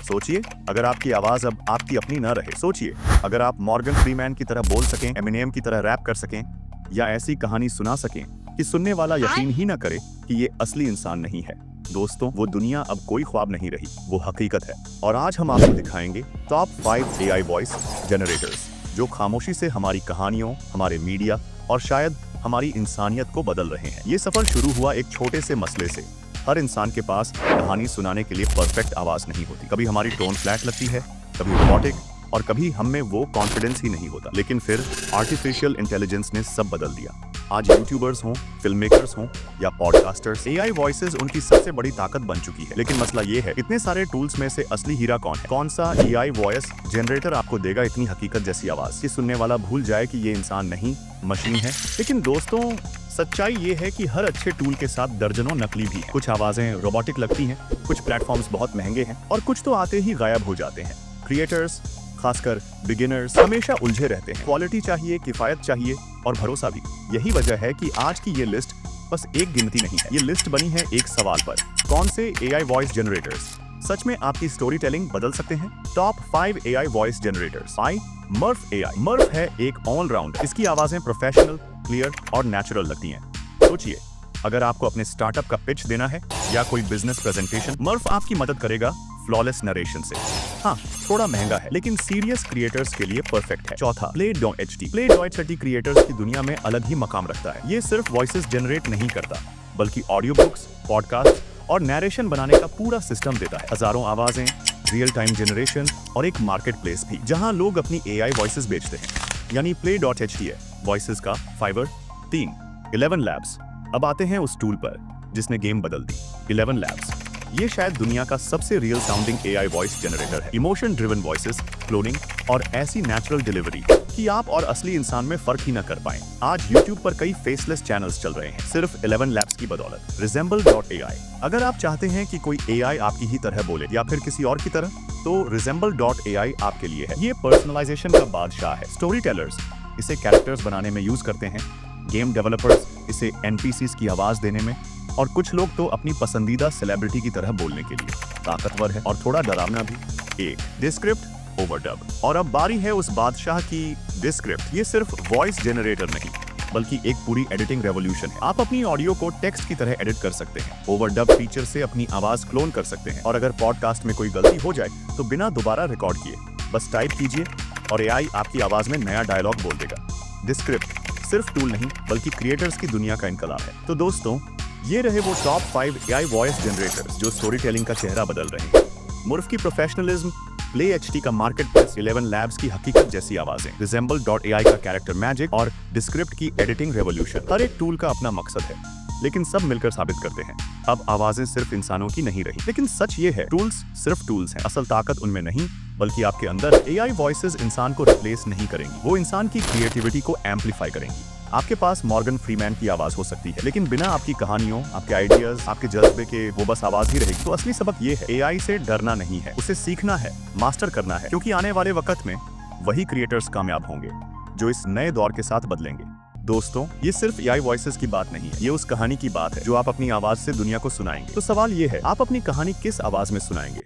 सोचिए, अगर आपकी आवाज अब आपकी अपनी न रहे। सोचिए, अगर आप मॉर्गन फ्रीमैन की तरह बोल सकें, एमिनेम की तरह रैप कर सकें, या ऐसी कहानी सुना सकें कि सुनने वाला यकीन ही न करे कि ये असली इंसान नहीं है। दोस्तों, वो दुनिया अब कोई ख्वाब नहीं रही, वो हकीकत है। और आज हम आपको दिखाएंगे टॉप 5 AI वॉइस जनरेटर्स, जो खामोशी से हमारी कहानियों, हमारे मीडिया और शायद हमारी इंसानियत को बदल रहे हैं। ये सफर शुरू हुआ एक छोटे से मसले से। हर इंसान के पास कहानी सुनाने के लिए परफेक्ट आवाज नहीं होती। कभी हमारी टोन फ्लैट लगती है, कभी रोबोटिक, और कभी हम में वो कॉन्फिडेंस ही नहीं होता। लेकिन फिर आर्टिफिशियल इंटेलिजेंस ने सब बदल दिया। आज यूट्यूबर्स हों, फिल्म मेकर्स हों या पॉडकास्टर्स, AI वॉइसेस उनकी सबसे बड़ी ताकत बन चुकी है। लेकिन मसला ये है, इतने सारे टूल्स में से असली हीरा कौन है? कौन सा AI वॉइस जनरेटर आपको देगा इतनी हकीकत जैसी आवाज कि सुनने वाला भूल जाए कि ये इंसान नहीं, मशीन है? लेकिन दोस्तों, सच्चाई ये है कि हर अच्छे टूल के साथ दर्जनों नकली भी। कुछ आवाजें रोबोटिक लगती हैं, कुछ प्लेटफॉर्म्स बहुत महंगे हैं, और कुछ तो आते ही गायब हो जाते हैं। क्रिएटर्स, खासकर बिगिनर्स, हमेशा उलझे रहते हैं। क्वालिटी चाहिए, किफायत चाहिए और भरोसा भी। यही वजह है कि आज की ये लिस्ट बस एक गिनती नहीं है, ये लिस्ट बनी है एक सवाल पर: कौन से AI वॉइस जनरेटर्स सच में आपकी स्टोरी टेलिंग बदल सकते हैं? Top 5 AI voice generators. Murf AI। Murf है एक ऑलराउंड। इसकी आवाजें प्रोफेशनल, क्लियर और नेचुरल लगती हैं। सोचिए, अगर आपको अपने स्टार्टअप का पिच देना है या कोई बिजनेस प्रेजेंटेशन, मर्फ आपकी मदद करेगा फ्लॉलेस नरेशन से। हाँ, थोड़ा महंगा है, लेकिन सीरियस क्रिएटर्स के लिए परफेक्ट है। चौथा, Play.ht। Play.ht क्रिएटर्स की दुनिया में अलग ही मकाम रखता है। ये सिर्फ वॉइसेस जनरेट नहीं करता, बल्कि ऑडियो बुक्स, पॉडकास्ट और नरेशन बनाने का पूरा सिस्टम देता है। हजारों आवाजें, रियल टाइम जनरेशन और एक मार्केट प्लेस भी, जहां लोग अपनी AI वॉइसेस बेचते हैं। यानी Play.ht है वॉइसेस का फाइवर। 3, 11 लैब्स। अब आते हैं उस टूल पर जिसने गेम बदल दी, 11 लैब्स। ये शायद दुनिया का सबसे real sounding AI voice generator है। इमोशन ड्रिवन वॉइसेस, क्लोनिंग और ऐसी नेचुरल डिलीवरी कि आप और असली इंसान में फर्क ही न कर पाएं। आज YouTube पर कई फेसलेस चैनल्स चल रहे हैं, सिर्फ 11 लैब्स की बदौलत। Resemble.ai। अगर आप चाहते हैं कि कोई AI आपकी ही तरह बोले या फिर किसी और की तरह, तो Resemble.ai आपके लिए है। ये पर्सनलाइजेशन का बादशाह है। स्टोरी टेलर्स इसे कैरेक्टर्स बनाने में यूज करते हैं, गेम डेवलपर्स इसे NPCs की आवाज देने में, और कुछ लोग तो अपनी पसंदीदा सेलिब्रिटी की तरह बोलने के लिए। ताकतवर है और थोड़ा डरावना भी। एक, Descript ओवरडब। और अब बारी है उस बादशाह की, Descript। ये सिर्फ वॉइस जनरेटर नहीं, बल्कि एक पूरी एडिटिंग रेवोल्यूशन है। आप अपनी ऑडियो को टेक्स्ट की तरह एडिट कर सकते हैं, ओवरडब फीचर से अपनी आवाज क्लोन कर सकते हैं, और अगर पॉडकास्ट में कोई गलती हो जाए तो बिना दोबारा रिकॉर्ड किए बस टाइप कीजिए और AI आपकी आवाज में नया डायलॉग बोल देगा। Descript सिर्फ टूल नहीं, बल्कि क्रिएटर्स की दुनिया का इनकलाब है। तो दोस्तों, ये रहे वो टॉप 5 AI वॉइस जनरेटर्स जो स्टोरी टेलिंग का चेहरा बदल रहे हैं। मुर्फ की प्रोफेशनलिज्म, Play.ht का मार्केट प्लेस, 11 लैब्स की हकीकत जैसी आवाजें, Resemble.ai का कैरेक्टर मैजिक और Descript की एडिटिंग रेवोल्यूशन। हर एक टूल का अपना मकसद है, लेकिन सब मिलकर साबित करते हैं अब आवाजें सिर्फ इंसानों की नहीं रही। लेकिन सच ये है, टूल्स सिर्फ टूल्स हैं, असल ताकत उनमें नहीं बल्कि आपके अंदर है। AI वॉइसेस इंसान को रिप्लेस नहीं करेंगी, वो इंसान की क्रिएटिविटी को एम्पलीफाई करेंगी। आपके पास मॉर्गन फ्रीमैन की आवाज हो सकती है, लेकिन बिना आपकी कहानियों, आपके आइडियाज, आपके जज्बे के वो बस आवाज ही रहेगी। तो असली सबक ये है, AI से डरना नहीं है, उसे सीखना है, मास्टर करना है, क्योंकि आने वाले वक्त में वही क्रिएटर्स कामयाब होंगे जो इस नए दौर के साथ बदलेंगे। दोस्तों, ये सिर्फ AI वॉइसेस की बात नहीं है, ये उस कहानी की बात है जो आप अपनी आवाज से दुनिया को सुनाएंगे। तो सवाल ये है, आप अपनी कहानी किस आवाज में सुनाएंगे?